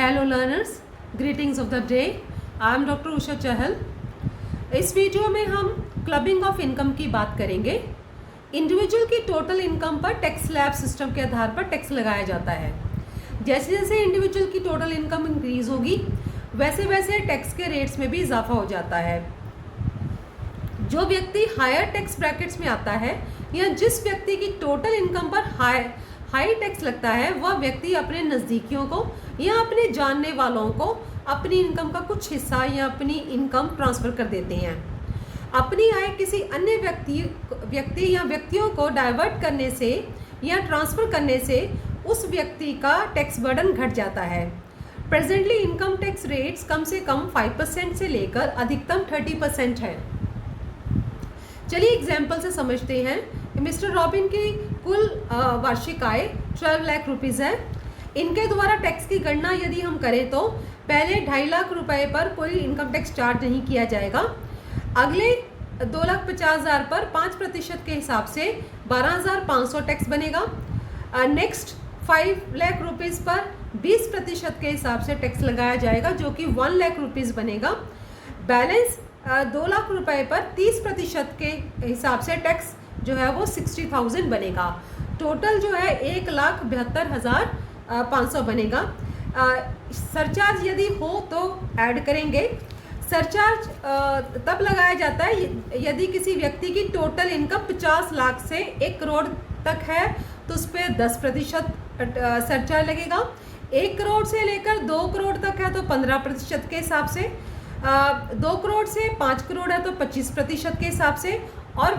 Hello learners, greetings of the day. I am doctor Usha Chahal. इस वीडियो में हम क्लबिंग ऑफ इनकम की बात करेंगे। इंडिविजुअल की टोटल इनकम पर टैक्स स्लैब सिस्टम के आधार पर टैक्स लगाया जाता है। जैसे जैसे इंडिविजुअल की टोटल इनकम इंक्रीज होगी वैसे वैसे टैक्स के रेट्स में भी इजाफा हो जाता है। जो व्यक्ति हायर टैक्स ब्रैकेट्स में आता है या जिस व्यक्ति की टोटल इनकम पर हाई टैक्स लगता है वह व्यक्ति अपने नज़दीकियों को या अपने जानने वालों को अपनी इनकम का कुछ हिस्सा या अपनी इनकम ट्रांसफ़र कर देते हैं। अपनी आय किसी अन्य व्यक्ति या व्यक्तियों को डाइवर्ट करने से या ट्रांसफ़र करने से उस व्यक्ति का टैक्स बर्डन घट जाता है। प्रेजेंटली इनकम टैक्स रेट्स कम से कम 5% से लेकर अधिकतम 30% है। चलिए एग्जाम्पल से समझते हैं। मिस्टर रॉबिन की कुल वार्षिक आय 12 लाख रुपीज़ है। इनके द्वारा टैक्स की गणना यदि हम करें तो पहले 2.5 लाख रुपए पर कोई इनकम टैक्स चार्ज नहीं किया जाएगा। अगले 2,50,000 पर 5% के हिसाब से 12,500 टैक्स बनेगा। नेक्स्ट 5 लाख रुपीज़ पर 20% के हिसाब से टैक्स लगाया जाएगा जो कि 1 लाख रुपीज़ बनेगा। बैलेंस 2 लाख रुपए पर 30% के हिसाब से टैक्स जो है वो 60,000 बनेगा। टोटल जो है 1,72,500 बनेगा। सरचार्ज यदि हो तो ऐड करेंगे। सरचार्ज तब लगाया जाता है यदि किसी व्यक्ति की टोटल इनकम 50 लाख से 1 करोड़ तक है तो उस पर 10% सरचार्ज लगेगा। 1 करोड़ से लेकर 2 करोड़ तक है तो 15% के हिसाब से, 2 करोड़ से 5 करोड़ है तो 25% के हिसाब से, और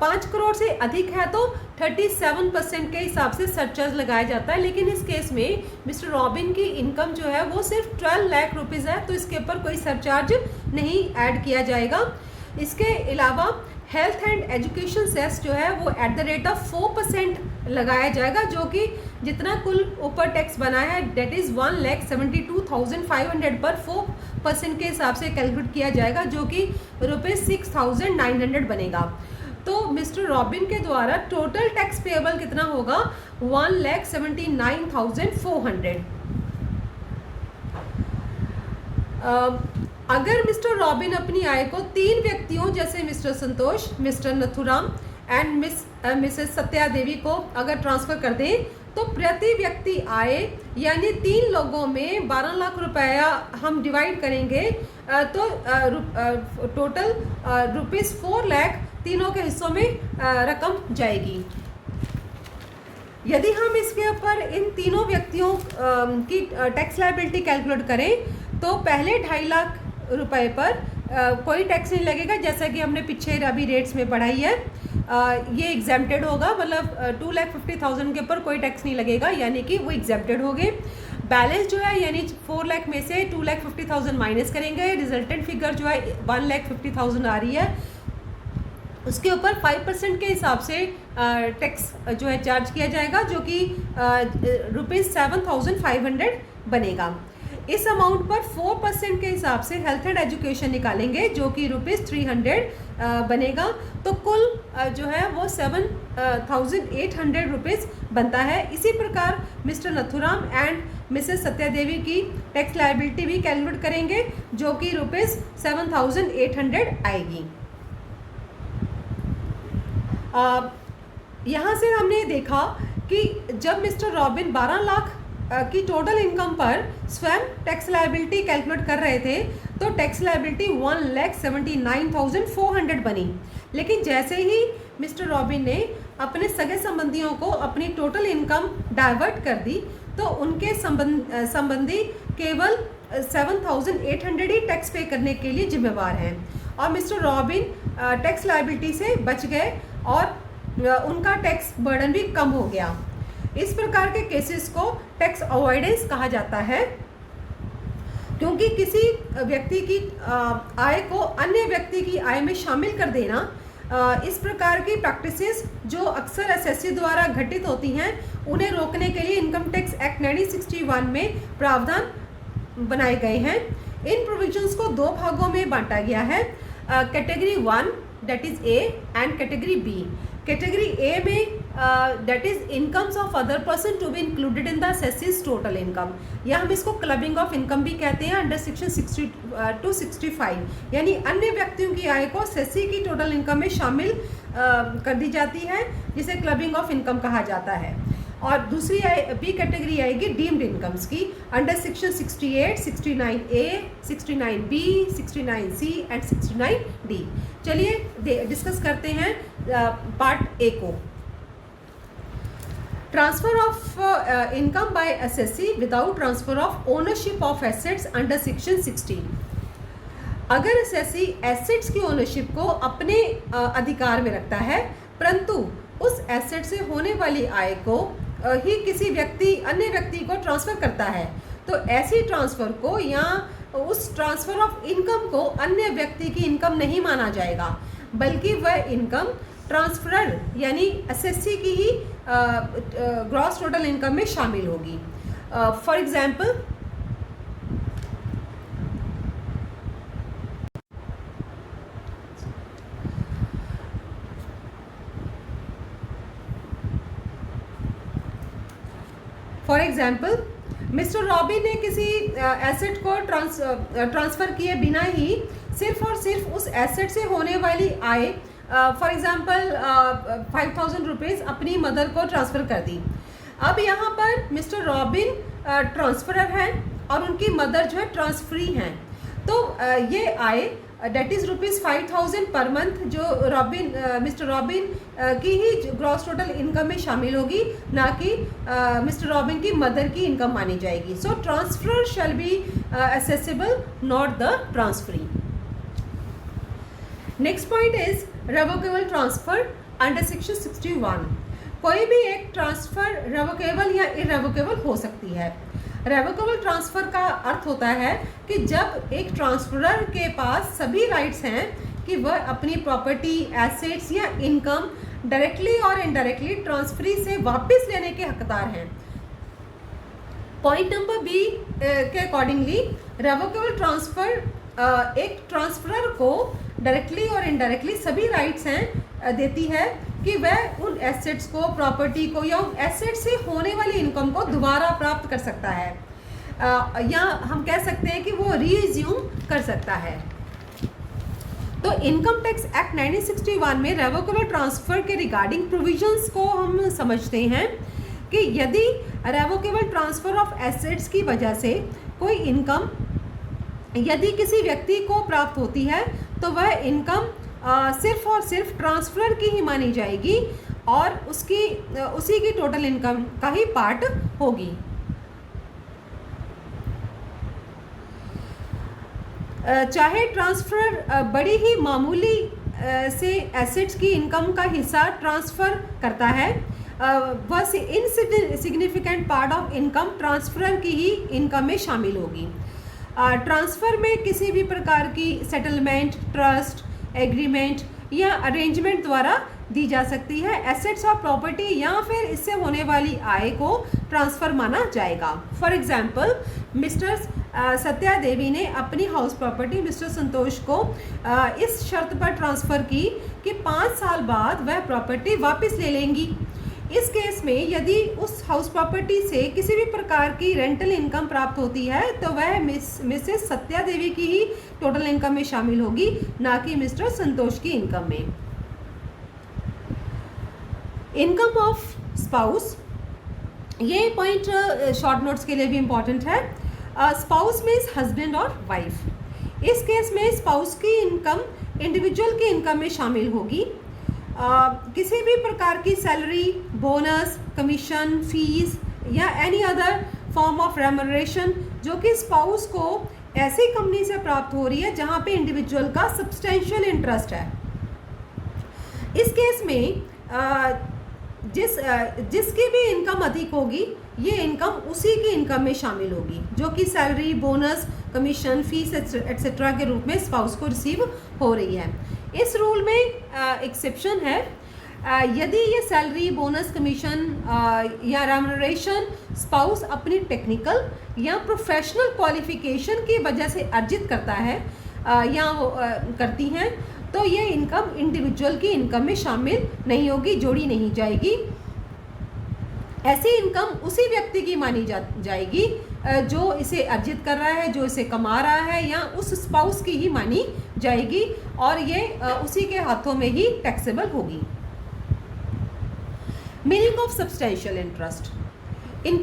5 करोड़ से अधिक है तो 37% के हिसाब से सरचार्ज लगाया जाता है। लेकिन इस केस में मिस्टर रॉबिन की इनकम जो है वो सिर्फ 12 लाख रुपीज़ है तो इसके ऊपर कोई सरचार्ज नहीं ऐड किया जाएगा। इसके अलावा हेल्थ एंड एजुकेशन सेस जो है वो एट द रेट ऑफ 4% लगाया जाएगा जो कि जितना कुल ऊपर टैक्स बना है डेट इज़ 1,72,500 पर 4% के हिसाब से कैलकुलेट किया जाएगा जो कि ₹6,900 बनेगा। तो मिस्टर रॉबिन के द्वारा टोटल टैक्स पेएबल कितना होगा 1,79,400। अगर मिस्टर रॉबिन अपनी आय को 3 व्यक्तियों जैसे mister Santosh, mister Nathuram and missus Satya Devi को अगर ट्रांसफ़र कर दें तो प्रति व्यक्ति आय यानी 3 लोगों में 12 लाख रुपया हम डिवाइड करेंगे तो टोटल ₹4 लाख तीनों के हिस्सों में रकम जाएगी। यदि हम इसके ऊपर इन तीनों व्यक्तियों की टैक्स लायबिलिटी कैलकुलेट करें तो पहले 2.5 लाख रुपए पर कोई टैक्स नहीं लगेगा जैसा कि हमने पीछे अभी रेट्स में पढ़ाई है। ये एग्जेम्प्टेड होगा, मतलब 2,50,000 के ऊपर कोई टैक्स नहीं लगेगा यानी कि वो एग्जेम्प्टेड हो गए। बैलेंस जो है यानी 4 लाख में से 2,50,000 माइनस करेंगे, रिजल्टेंट फिगर जो है 1,50,000 आ रही है। उसके ऊपर 5% के हिसाब से टैक्स जो है चार्ज किया जाएगा जो कि ₹7,500 बनेगा। इस अमाउंट पर 4% के हिसाब से हेल्थ एंड एजुकेशन निकालेंगे जो कि ₹300 बनेगा। तो कुल जो है वो 7,800 रुपीज़ बनता है। इसी प्रकार mister Nathuram and missus Satya Devi की टैक्स लायबिलिटी भी कैलकुलेट करेंगे जो कि ₹7,800 आएगी। यहाँ से हमने देखा कि जब मिस्टर रॉबिन 12 लाख की टोटल इनकम पर स्वयं टैक्स लायबिलिटी कैलकुलेट कर रहे थे तो टैक्स लायबिलिटी 1,79,400 बनी। लेकिन जैसे ही मिस्टर रॉबिन ने अपने सगे संबंधियों को अपनी टोटल इनकम डाइवर्ट कर दी तो उनके संबंधी केवल 7,800 ही टैक्स पे करने के लिए जिम्मेवार हैं और मिस्टर रॉबिन टैक्स लायबिलिटी से बच गए और उनका टैक्स बर्डन भी कम हो गया। इस प्रकार के केसेस को टैक्स अवॉइडेंस कहा जाता है क्योंकि किसी व्यक्ति की आय को अन्य व्यक्ति की आय में शामिल कर देना, इस प्रकार की प्रैक्टिसेस जो अक्सर एसएससी द्वारा घटित होती हैं उन्हें रोकने के लिए इनकम टैक्स एक्ट 1961 में प्रावधान बनाए गए हैं। इन प्रोविजंस को 2 भागों में बांटा गया है, category 1 that is A and category B. Category A में that is incomes of other person to be included in the assessee's total income, या हम इसको क्लबिंग ऑफ इनकम भी कहते हैं अंडर सेक्शन 60 to 65, यानी अन्य व्यक्तियों की आय को सेसी की टोटल इनकम में शामिल कर दी जाती है, जिसे क्लबिंग ऑफ इनकम कहा जाता है। और दूसरी बी कैटेगरी आएगी डीम्ड इनकम्स की under section 68, 69A, 69B, 69C and 69D। चलिए डिस्कस करते हैं पार्ट ए को। Transfer of income by SSC without transfer of ownership of assets under section 60। अगर एसएससी एसेट्स की ओनरशिप को अपने अधिकार में रखता है, परंतु उस एसेट से होने वाली आय को ही किसी अन्य व्यक्ति को ट्रांसफ़र करता है, तो ऐसी ट्रांसफ़र को या उस ट्रांसफ़र ऑफ इनकम को अन्य व्यक्ति की इनकम नहीं माना जाएगा, बल्कि वह इनकम ट्रांसफरर यानी एसएससी की ही ग्रॉस टोटल इनकम में शामिल होगी। फॉर एग्जाम्पल, मिस्टर रॉबिन ने किसी एसेट को ट्रांसफ़र किए बिना ही सिर्फ और सिर्फ उस एसेट से होने वाली आय, फॉर एग्जांपल 5000 रुपीज़ अपनी मदर को ट्रांसफ़र कर दी। अब यहाँ पर मिस्टर रॉबिन ट्रांसफरर हैं और उनकी मदर जो है ट्रांसफरी हैं, तो ये आय डेट इज़ ₹5000 पर मंथ जो मिस्टर रॉबिन की ही ग्रॉस टोटल इनकम में शामिल होगी, ना कि मिस्टर रॉबिन की मदर की इनकम मानी जाएगी। So transfer shall be assessable, not the transferee. Next point is revocable transfer under section 61। कोई भी एक ट्रांसफर रेवोकेबल या इरेवोकेबल हो सकती है। रेवोकेबल ट्रांसफ़र का अर्थ होता है कि जब एक ट्रांसफरर के पास सभी राइट्स हैं कि वह अपनी प्रॉपर्टी, एसेट्स या इनकम डायरेक्टली और इनडायरेक्टली ट्रांसफरी से वापस लेने के हकदार हैं। पॉइंट नंबर बी के अकॉर्डिंगली रेवोकेबल ट्रांसफ़र एक ट्रांसफरर को डायरेक्टली और इनडायरेक्टली सभी राइट्स हैं देती है कि वह उन एसेट्स को, प्रॉपर्टी को या उन एसेट से होने वाली इनकम को दोबारा प्राप्त कर सकता है, या हम कह सकते हैं कि वो रीज्यूम कर सकता है। तो इनकम टैक्स एक्ट 1961 में रेवोकेबल ट्रांसफ़र के रिगार्डिंग प्रोविजंस को हम समझते हैं कि यदि रेवोकेबल ट्रांसफ़र ऑफ एसेट्स की वजह से कोई इनकम यदि किसी व्यक्ति को प्राप्त होती है, तो वह इनकम सिर्फ और सिर्फ ट्रांसफर की ही मानी जाएगी और उसी की टोटल इनकम का ही पार्ट होगी। चाहे ट्रांसफर बड़ी ही मामूली से एसेट्स की इनकम का हिस्सा ट्रांसफ़र करता है, वह insignificant part of income transfer की ही इनकम में शामिल होगी। ट्रांसफ़र में किसी भी प्रकार की सेटलमेंट, ट्रस्ट, एग्रीमेंट या अरेंजमेंट द्वारा दी जा सकती है। एसेट्स और प्रॉपर्टी या फिर इससे होने वाली आय को ट्रांसफ़र माना जाएगा। फॉर एग्जांपल, मिस्टर सत्या देवी ने अपनी हाउस प्रॉपर्टी मिस्टर संतोष को इस शर्त पर ट्रांसफ़र की कि 5 साल बाद वह प्रॉपर्टी वापस ले लेंगी। इस केस में यदि उस हाउस प्रॉपर्टी से किसी भी प्रकार की रेंटल इनकम प्राप्त होती है, तो वह मिसेस सत्या देवी की ही टोटल इनकम में शामिल होगी, ना कि मिस्टर संतोष की इनकम में। इनकम ऑफ स्पाउस, ये पॉइंट शॉर्ट नोट्स के लिए भी इम्पॉर्टेंट है। स्पाउस मीन्स हस्बैंड और वाइफ। इस केस में स्पाउस की इनकम इंडिविजुअल की इनकम में शामिल होगी। किसी भी प्रकार की सैलरी, बोनस, कमीशन, फीस या any other form of remuneration जो कि स्पाउस को ऐसी कंपनी से प्राप्त हो रही है जहां पे इंडिविजुअल का सब्सटेंशियल इंटरेस्ट है। इस केस में जिसकी भी इनकम अधिक होगी, ये इनकम उसी की इनकम में शामिल होगी जो कि salary, bonus, commission, fees etcetera के रूप में स्पाउस को रिसीव हो रही है। इस रूल में एक्सेप्शन है, यदि ये सैलरी, बोनस, कमीशन या रेम्यूनरेशन स्पाउस अपनी टेक्निकल या प्रोफेशनल क्वालिफिकेशन की वजह से अर्जित करता है या वो करती हैं, तो ये इनकम इंडिविजुअल की इनकम में शामिल नहीं होगी, जोड़ी नहीं जाएगी। ऐसी इनकम उसी व्यक्ति की मानी जाएगी जो इसे अर्जित कर रहा है, जो इसे कमा रहा है, या उस स्पाउस की ही मानी जाएगी और ये उसी के हाथों में ही टैक्सेबल होगी। Meaning of substantial interest in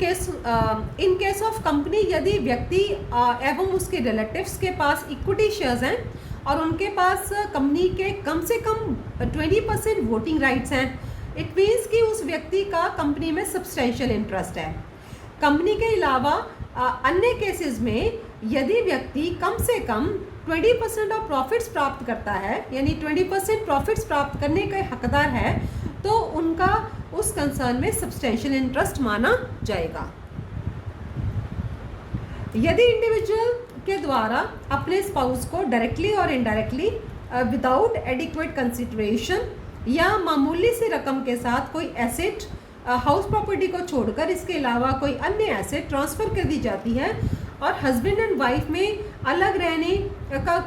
case of company, यदि व्यक्ति एवं उसके रिलेटिव्स के पास इक्विटी शेयर्स हैं और उनके पास कंपनी के कम से कम 20% वोटिंग राइट्स हैं, इट मीन्स कि उस व्यक्ति का कंपनी में सब्सटेंशियल इंटरेस्ट है। कंपनी के अलावा अन्य केसेस में यदि व्यक्ति कम से कम 20% ऑफ प्रॉफिट्स प्राप्त करता है, यानी 20% प्रॉफिट्स प्राप्त करने के हकदार है, तो उनका उस कंसर्न में सब्सटेंशियल इंटरेस्ट माना जाएगा। यदि इंडिविजुअल के द्वारा अपने स्पाउस को डायरेक्टली और इनडायरेक्टली विदाउट एडिक्वेट कंसिडरेशन या मामूली सी रकम के साथ कोई एसेट, हाउस प्रॉपर्टी को छोड़कर इसके अलावा कोई अन्य एसेट ट्रांसफ़र कर दी जाती है और हस्बैंड एंड वाइफ में अलग रहने का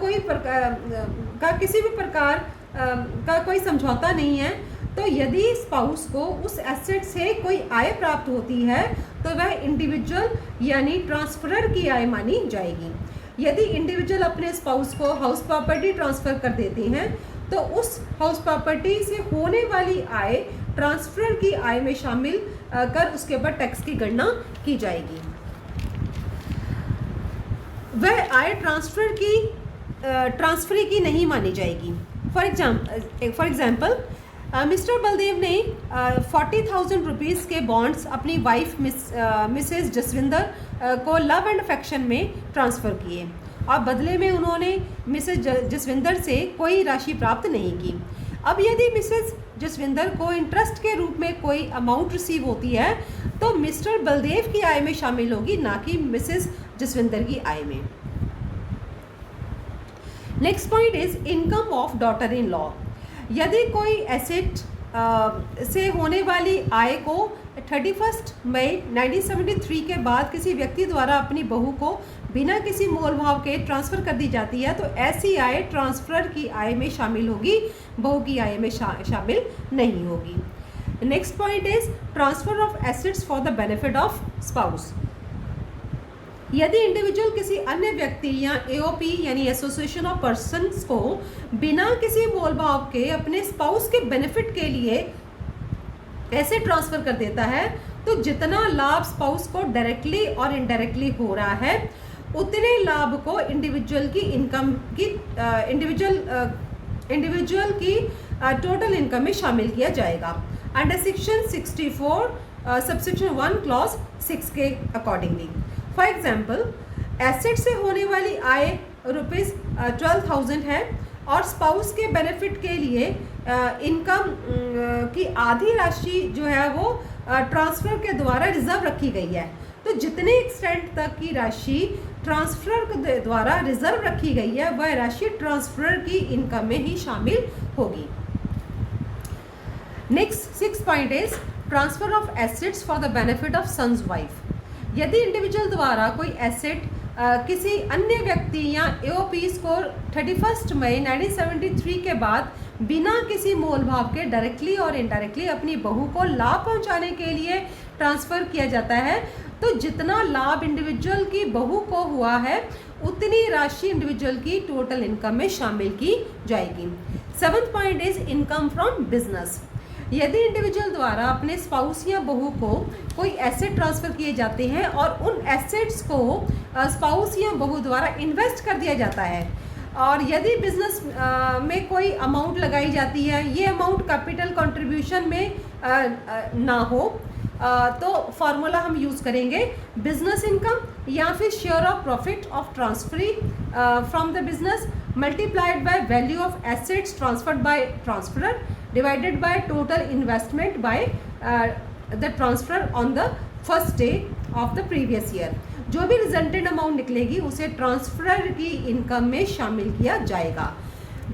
किसी भी प्रकार का कोई समझौता नहीं है, तो यदि स्पाउस को उस एसेट से कोई आय प्राप्त होती है तो वह इंडिविजुअल यानी ट्रांसफरर की आय मानी जाएगी। यदि इंडिविजुअल अपने स्पाउस को हाउस प्रॉपर्टी ट्रांसफ़र कर देते हैं तो उस हाउस प्रॉपर्टी से होने वाली आय ट्रांसफर की आय में शामिल कर उसके ऊपर टैक्स की गणना की जाएगी। वह आय ट्रांसफरी की नहीं मानी जाएगी। फॉर एग्जाम्पल मिस्टर बलदेव ने 40,000 रुपीज़ के बॉन्ड्स अपनी वाइफ मिसेस जसविंदर को लव एंड अफेक्शन में ट्रांसफ़र किए और बदले में उन्होंने मिसेस जसविंदर से कोई राशि प्राप्त नहीं की। अब यदि मिसेस जसविंदर को इंटरेस्ट के रूप में कोई अमाउंट रिसीव होती है तो मिस्टर बलदेव की आय में शामिल होगी, ना कि मिसेस जसविंदर की आय में। Next point is income of daughter in law. यदि कोई एसेट से होने वाली आय को 31 मई 1973 के बाद किसी व्यक्ति द्वारा अपनी बहू को बिना किसी मोल भाव के ट्रांसफ़र कर दी जाती है तो ऐसी आय ट्रांसफर की आय में शामिल होगी, बहू की आय में शामिल नहीं होगी। Next point is transfer of assets for the benefit of spouse. यदि इंडिविजुअल किसी अन्य व्यक्ति या एओपी यानी एसोसिएशन ऑफ पर्सन्स को बिना किसी मोल भाव के अपने स्पाउस के बेनिफिट के लिए ऐसे ट्रांसफ़र कर देता है तो जितना लाभ स्पाउस को डायरेक्टली और इनडायरेक्टली हो रहा है उतने लाभ को इंडिविजुअल की इनकम की इंडिविजुअल की टोटल इनकम में शामिल किया जाएगा अंडर सेक्शन 64 सबसेक्शन 1 क्लॉज 6 के अकॉर्डिंगली। फॉर एग्जाम्पल एसेट से होने वाली आय रुपीज़ 12,000 है और स्पाउस के बेनिफिट के लिए इनकम की आधी राशि जो है वो ट्रांसफ़र के द्वारा रिजर्व रखी गई है, तो जितने एक्सटेंट तक की राशि ट्रांसफ़र के द्वारा रिजर्व रखी गई है वह राशि ट्रांसफ़र की इनकम में ही शामिल होगी। Next 6 point is transfer of assets for the benefit of sons wife. यदि इंडिविजुअल द्वारा कोई एसेट किसी अन्य व्यक्ति या एओपीज को 31 मई 1973 के बाद बिना किसी मोल भाव के डायरेक्टली और इनडायरेक्टली अपनी बहू को लाभ पहुंचाने के लिए ट्रांसफ़र किया जाता है तो जितना लाभ इंडिविजुअल की बहू को हुआ है उतनी राशि इंडिविजुअल की टोटल इनकम में शामिल की जाएगी। 7th point is income from business. यदि इंडिविजुअल द्वारा अपने स्पाउस या बहू को कोई एसेट ट्रांसफ़र किए जाते हैं और उन एसेट्स को स्पाउस या बहू द्वारा इन्वेस्ट कर दिया जाता है और यदि बिजनेस में कोई अमाउंट लगाई जाती है, ये अमाउंट कैपिटल कंट्रीब्यूशन में ना हो तो फार्मूला हम यूज़ करेंगे बिजनेस इनकम या फिर share of profit of transferee from the business multiplied by value of assets transferred by transferor divided by total investment by the transfer on the first day of the previous year. जो भी resultant amount निकलेगी उसे transfer की income में शामिल किया जाएगा।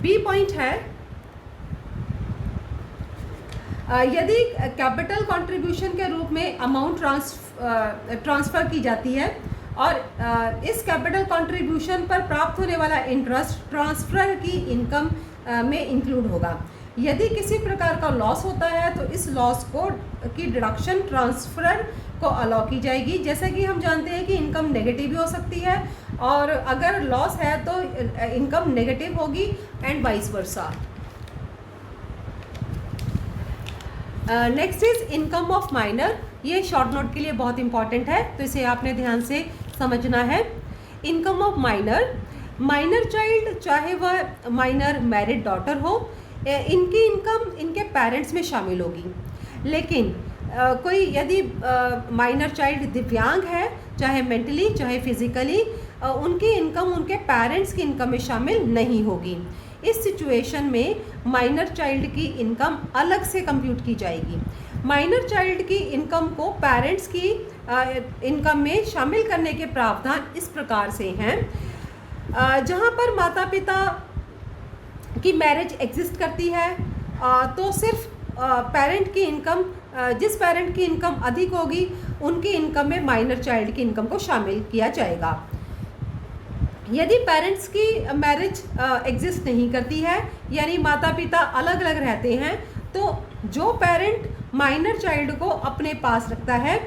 B point है यदि कैपिटल कंट्रीब्यूशन के रूप में अमाउंट ट्रांसफ़र की जाती है और इस कैपिटल कंट्रीब्यूशन पर प्राप्त होने वाला इंटरेस्ट ट्रांसफ़र की इनकम में इंक्लूड होगा। यदि किसी प्रकार का लॉस होता है तो इस लॉस को की डिडक्शन ट्रांसफरर को अलाउ की जाएगी। जैसा कि हम जानते हैं कि इनकम नेगेटिव भी हो सकती है और अगर लॉस है तो इनकम नेगेटिव होगी and vice versa. Next is income of minor. ये शॉर्ट नोट के लिए बहुत इंपॉर्टेंट है तो इसे आपने ध्यान से समझना है। Income of minor, minor child चाहे वह माइनर मैरिड डॉटर हो, इनकी इनकम इनके पेरेंट्स में शामिल होगी। लेकिन कोई यदि माइनर चाइल्ड दिव्यांग है, चाहे मेंटली चाहे फिजिकली, उनकी इनकम उनके पेरेंट्स की इनकम में शामिल नहीं होगी। इस सिचुएशन में माइनर चाइल्ड की इनकम अलग से कंप्यूट की जाएगी। माइनर चाइल्ड की इनकम को पेरेंट्स की इनकम में शामिल करने के प्रावधान इस प्रकार से हैं। जहाँ पर माता पिता की मैरिज एग्जिस्ट करती है तो सिर्फ पेरेंट की इनकम, जिस पेरेंट की इनकम अधिक होगी उनकी इनकम में माइनर चाइल्ड की इनकम को शामिल किया जाएगा। यदि पेरेंट्स की मैरिज एग्जिस्ट नहीं करती है, यानी माता पिता अलग अलग रहते हैं, तो जो पेरेंट माइनर चाइल्ड को अपने पास रखता है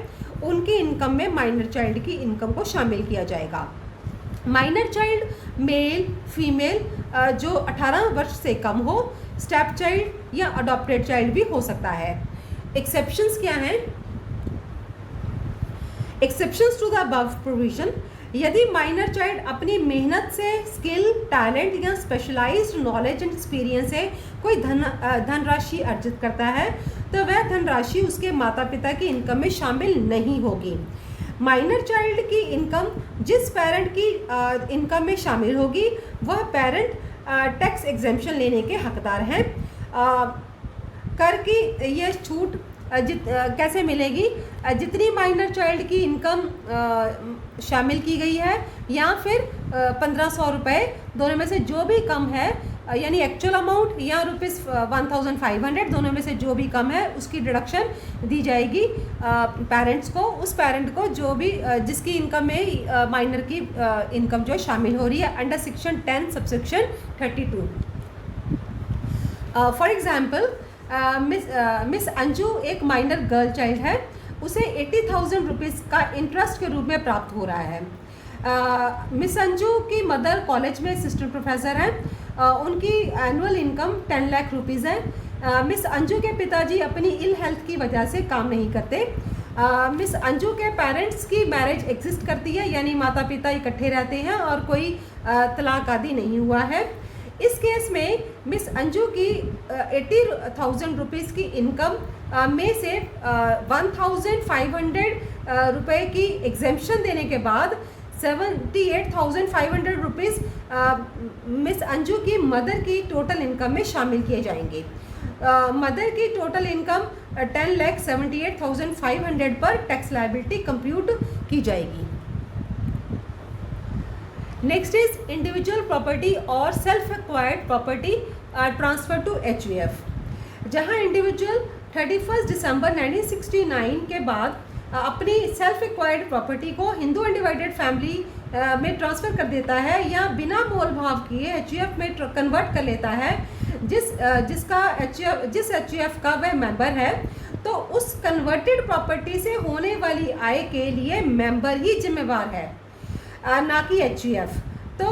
उनकी इनकम में माइनर चाइल्ड की इनकम को शामिल किया जाएगा। माइनर चाइल्ड मेल फीमेल जो 18 वर्ष से कम हो, स्टेप चाइल्ड या अडॉप्टेड चाइल्ड भी हो सकता है। एक्सेप्शंस क्या हैं? Exceptions to the above provision, यदि माइनर चाइल्ड अपनी मेहनत से स्किल, टैलेंट या स्पेशलाइज्ड नॉलेज एंड एक्सपीरियंस से कोई धनराशि अर्जित करता है तो वह धनराशि उसके माता पिता की इनकम में शामिल नहीं होगी। माइनर चाइल्ड की इनकम जिस पेरेंट की इनकम में शामिल होगी वह पेरेंट टैक्स एग्जेम्पशन लेने के हकदार हैं। कर की यह छूट कैसे मिलेगी? जितनी माइनर चाइल्ड की इनकम शामिल की गई है या फिर 1500 रुपये, दोनों में से जो भी कम है, यानी एक्चुअल अमाउंट या ₹1500 दोनों में से जो भी कम है उसकी डिडक्शन दी जाएगी पेरेंट्स को, उस पेरेंट को जो भी जिसकी इनकम में माइनर की इनकम जो शामिल हो रही है under section 10 subsection 32। For example miss Anju एक माइनर गर्ल चाइल्ड है, उसे 80,000 रुपीज़ का इंटरेस्ट के रूप में प्राप्त हो रहा है। मिस अंजू की मदर कॉलेज में असिस्टेंट प्रोफेसर हैं, उनकी एनुअल इनकम 10 लाख रुपीज़ है। मिस अंजू के पिताजी अपनी इल हेल्थ की वजह से काम नहीं करते। मिस अंजू के पेरेंट्स की मैरिज एग्जिस्ट करती है, यानी माता पिता इकट्ठे रहते हैं और कोई तलाक आदि नहीं हुआ है। इस केस में मिस अंजू की 80,000 रुपीज़ की इनकम में से 1,500 रुपये की एग्जेम्पशन देने के बाद 78,500 रुपीज़ मिस अंजू की मदर की टोटल इनकम में शामिल किए जाएंगे। मदर की टोटल इनकम 10,78,500 पर टैक्स लायबिलिटी कंप्यूट की जाएगी। नेक्स्ट इज इंडिविजुअल प्रॉपर्टी और self acquired property transfer to HUF। जहां इंडिविजुअल 31 दिसंबर 1969 के बाद अपनी सेल्फ एक्वायर्ड प्रॉपर्टी को हिंदू अनडिवाइडेड फैमिली में ट्रांसफ़र कर देता है या बिना मोल भाव किए HUF में कन्वर्ट कर लेता है, जिस HUF का वह मेंबर है, तो उस कन्वर्टेड प्रॉपर्टी से होने वाली आय के लिए मेंबर ही जिम्मेवार है, ना कि HUF। तो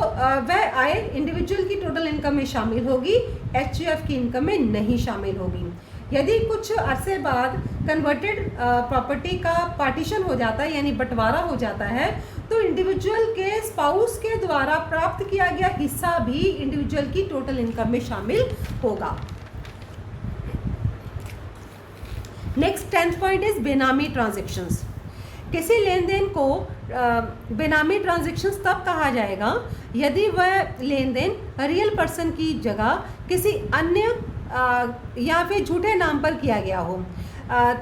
वह आय इंडिविजुअल की टोटल इनकम में शामिल होगी, HUF की इनकम में नहीं शामिल होगी। यदि कुछ अरसे बाद कन्वर्टेड प्रॉपर्टी का पार्टीशन हो जाता है, यानी बंटवारा हो जाता है, तो इंडिविजुअल के स्पाउस के द्वारा प्राप्त किया गया हिस्सा भी इंडिविजुअल की टोटल इनकम में शामिल होगा। नेक्स्ट 10th पॉइंट इज बेनामी ट्रांजैक्शंस। किसी लेन देन को बेनामी ट्रांजैक्शंस तब कहा जाएगा यदि वह लेन देन रियल पर्सन की जगह किसी अन्य या फिर झूठे नाम पर किया गया हो,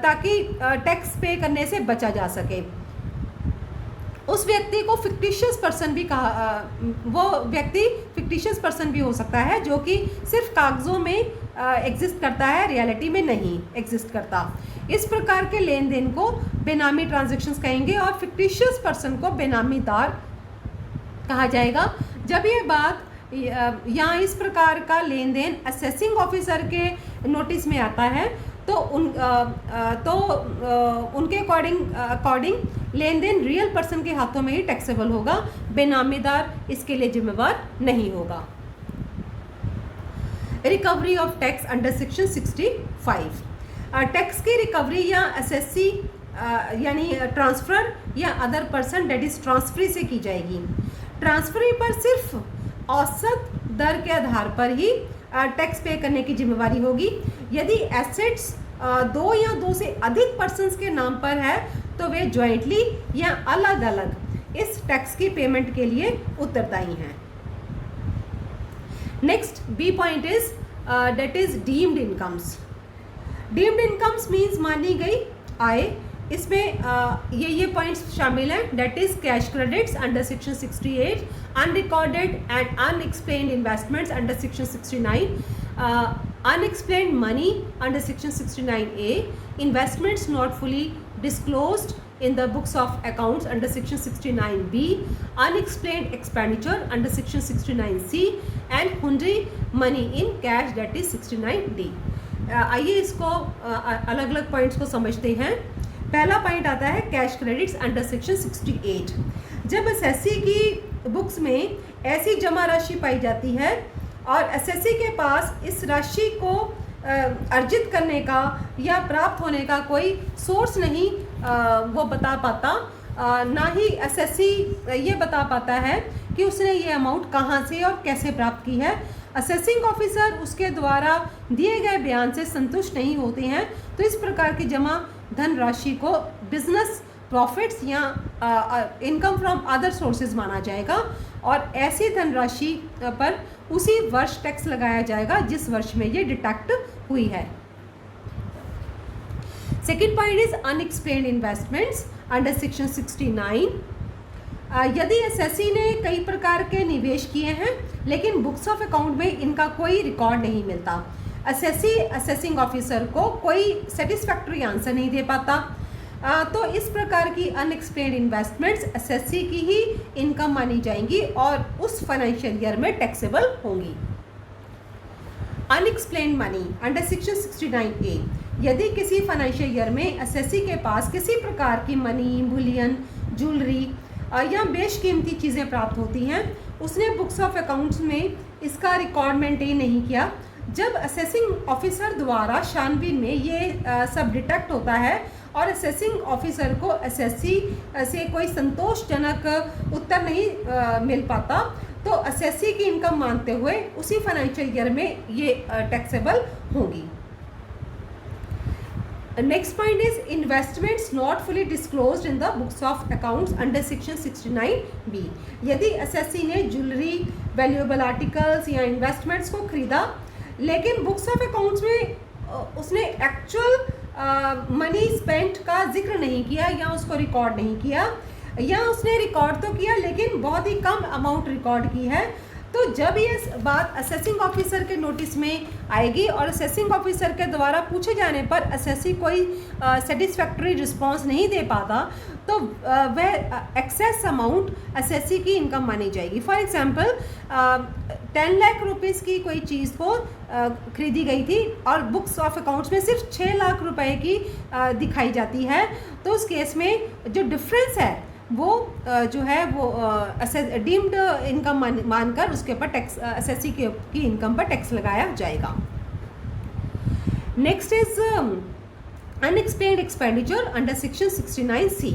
ताकि टैक्स पे करने से बचा जा सके। उस व्यक्ति को फिक्टिशियस पर्सन भी कहा, वो व्यक्ति फिक्टिशियस पर्सन भी हो सकता है जो कि सिर्फ कागज़ों में एग्जिस्ट करता है, रियलिटी में नहीं एग्जिस्ट करता। इस प्रकार के लेन देन को बेनामी ट्रांजैक्शंस कहेंगे और फिक्टिशियस पर्सन को बेनामीदार कहा जाएगा। जब ये बात या इस प्रकार का लेन देन असेसिंग ऑफिसर के नोटिस में आता है तो उनके अकॉर्डिंग लेन देन रियल पर्सन के हाथों में ही टैक्सेबल होगा, बेनामीदार इसके लिए जिम्मेवार नहीं होगा। Recovery of tax under section 65, tax की रिकवरी या एसएससी यानी ट्रांसफ़र या other person that is transferee से की जाएगी। ट्रांसफरी पर सिर्फ औसत दर के आधार पर ही टैक्स पे करने की जिम्मेवारी होगी। यदि एसेट्स 2 या 2 से अधिक पर्सन्स के नाम पर है तो वे जॉइंटली या अलग अलग इस टैक्स की पेमेंट के लिए उत्तरदायी हैं। Next B point is that is deemed incomes. Deemed incomes means मानी गई आय। इसमें ये पॉइंट्स शामिल हैं, that is cash credits under section 68, unrecorded and unexplained investments under section 69, unexplained money under section 69A, investments not fully disclosed in the books of accounts under section 69B, unexplained expenditure under section 69C and hundry money in cash that is 69D। आइए इसको अलग अलग points को समझते हैं। पहला point आता है कैश क्रेडिट्स अंडर सेक्शन 68। जब एसएससी की बुक्स में ऐसी जमा राशि पाई जाती है और एसएससी के पास इस राशि को अर्जित करने का या प्राप्त होने का कोई सोर्स नहीं वो बता पाता, ना ही एसएससी ये बता पाता है कि उसने ये अमाउंट कहाँ से और कैसे प्राप्त की है। असेसिंग ऑफिसर उसके द्वारा दिए गए बयान से संतुष्ट नहीं होते हैं तो इस प्रकार की जमा धन राशि को बिजनेस प्रॉफिट्स या इनकम फ्रॉम अदर सोर्सेज माना जाएगा और ऐसी धनराशि पर उसी वर्ष टैक्स लगाया जाएगा जिस वर्ष में ये डिटेक्ट हुई है। Second point is unexplained investments under section 69। यदि एसएससी ने कई प्रकार के निवेश किए हैं लेकिन बुक्स ऑफ अकाउंट में इनका कोई रिकॉर्ड नहीं मिलता, एसएससी असेसिंग ऑफिसर को कोई सेटिस्फैक्टरी आंसर नहीं दे पाता, तो इस प्रकार की अनएक्सप्लेन्ड इन्वेस्टमेंट्स एसएससी की ही इनकम मानी जाएंगी और उस फाइनेंशियल ईयर में टैक्सेबल होंगी। Unexplained money under section 69A, यदि किसी फाइनेंशियल ईयर में एसएससी के पास किसी प्रकार की मनी, बुलियन, ज्वेलरी या बेशकीमती चीज़ें प्राप्त होती हैं, उसने बुक्स ऑफ अकाउंट्स में इसका रिकॉर्ड मेंटेन नहीं किया। जब असेसिंग ऑफिसर द्वारा छानबीन में ये सब डिटेक्ट होता है और असेसिंग ऑफिसर को एसएससी से कोई संतोषजनक उत्तर नहीं मिल पाता तो एसएससी की इनकम मानते हुए उसी फाइनेंशियल ईयर में ये टैक्सेबल होंगी। Next point is investments not fully disclosed in the books of accounts under section 69B। यदि एसएससी ने ज्वेलरी, वैल्यूएबल आर्टिकल्स या इन्वेस्टमेंट्स को खरीदा लेकिन बुक्स ऑफ अकाउंट्स में उसने एक्चुअल मनी स्पेंट का जिक्र नहीं किया या उसको रिकॉर्ड नहीं किया, या उसने रिकॉर्ड तो किया लेकिन बहुत ही कम अमाउंट रिकॉर्ड की है, तो जब ये बात असेसिंग ऑफिसर के नोटिस में आएगी और असेसिंग ऑफिसर के द्वारा पूछे जाने पर असेसी कोई सेटिस्फैक्टरी रिस्पांस नहीं दे पाता तो वह एक्सेस अमाउंट असेसी की इनकम मानी जाएगी। फॉर एग्जांपल 10 लाख रुपीस की कोई चीज़ को खरीदी गई थी और बुक्स ऑफ अकाउंट्स में सिर्फ 6 लाख रुपए की दिखाई जाती है, तो उस केस में जो डिफरेंस है वो जो है वो डीम्ड इनकम मानकर उसके ऊपर टैक्स एसएससी की इनकम पर टैक्स लगाया जाएगा। Next is unexplained expenditure under section 69C।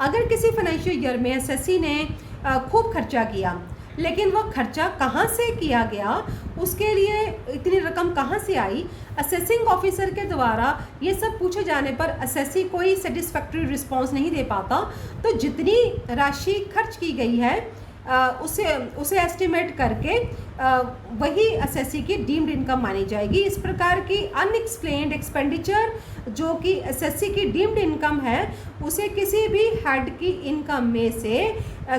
अगर किसी फाइनेंशियल ईयर में एसएससी ने खूब खर्चा किया लेकिन वह खर्चा कहाँ से किया गया, उसके लिए इतनी रकम कहाँ से आई, असेसिंग ऑफिसर के द्वारा ये सब पूछे जाने पर असेसी कोई सेटिस्फैक्टरी रिस्पांस नहीं दे पाता तो जितनी राशि खर्च की गई है उसे एस्टिमेट करके वही असेसी की डीम्ड इनकम मानी जाएगी। इस प्रकार की अनएक्सप्लेन्ड एक्सपेंडिचर जो कि एसएससी की डीम्ड इनकम है उसे किसी भी हेड की इनकम में से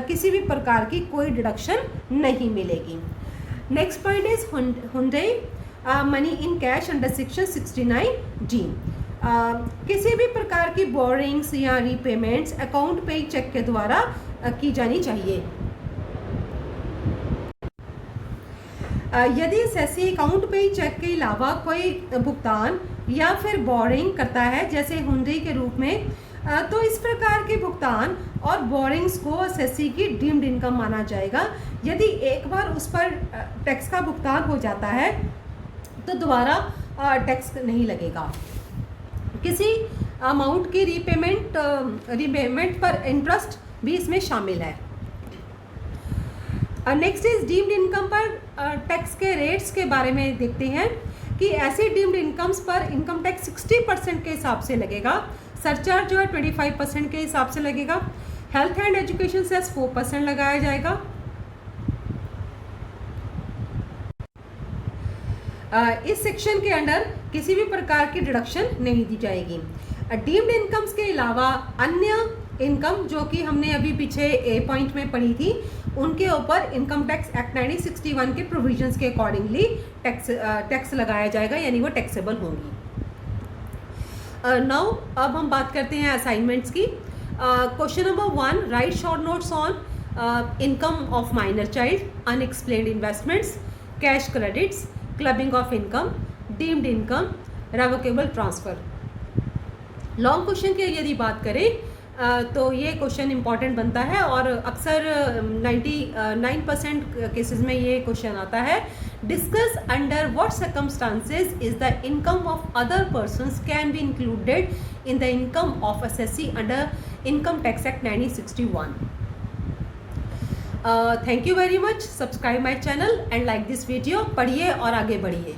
किसी भी प्रकार की कोई डिडक्शन नहीं मिलेगी। Next point is Hyundai money in cash under section 69D। किसी भी प्रकार की बोरिंग्स या रीपेमेंट्स अकाउंट पे चेक के द्वारा की जानी चाहिए। यदि एसएससी अकाउंट पे चेक के अलावा कोई भुगतान या फिर बोरिंग करता है जैसे हुंडी के रूप में, तो इस प्रकार के भुगतान और बोरिंग्स को एसएससी की डीम्ड इनकम माना जाएगा। यदि एक बार उस पर टैक्स का भुगतान हो जाता है तो दोबारा टैक्स नहीं लगेगा। किसी अमाउंट की रीपेमेंट पर इंटरेस्ट भी इसमें शामिल है। नेक्स्ट इज डीम्ड इनकम पर टैक्स के रेट्स के बारे में देखते हैं कि ऐसी डीम्ड इनकम्स पर इनकम टैक्स 60% के हिसाब से लगेगा, सरचार्ज जो है 25% के हिसाब से लगेगा, हेल्थ एंड एजुकेशन सेस 4% लगाया जाएगा। इस सेक्शन के अंडर किसी भी प्रकार की डिडक्शन नहीं दी जाएगी। डीम्ड इनकम्स के अलावा अन्य इनकम जो कि हमने अभी पीछे ए पॉइंट में पढ़ी थी, उनके ऊपर इनकम टैक्स एक्ट 1961 के प्रोविजंस के अकॉर्डिंगली टैक्स लगाया जाएगा, यानी वो टैक्सेबल होंगी। नाउ अब हम बात करते हैं असाइनमेंट्स की। Question number 1, write short notes on income of minor child, unexplained investments, cash credits, clubbing of income, deemed income, revocable transfer. Long question की यदि बात करें तो ये क्वेश्चन इंपॉर्टेंट बनता है और अक्सर 99% केसेस में ये क्वेश्चन आता है। Discuss under what circumstances is the income of other persons can be included in the income of SSC under income tax act 1961। Thank you very much. Subscribe my channel and like this video. पढ़िए और आगे बढ़िए।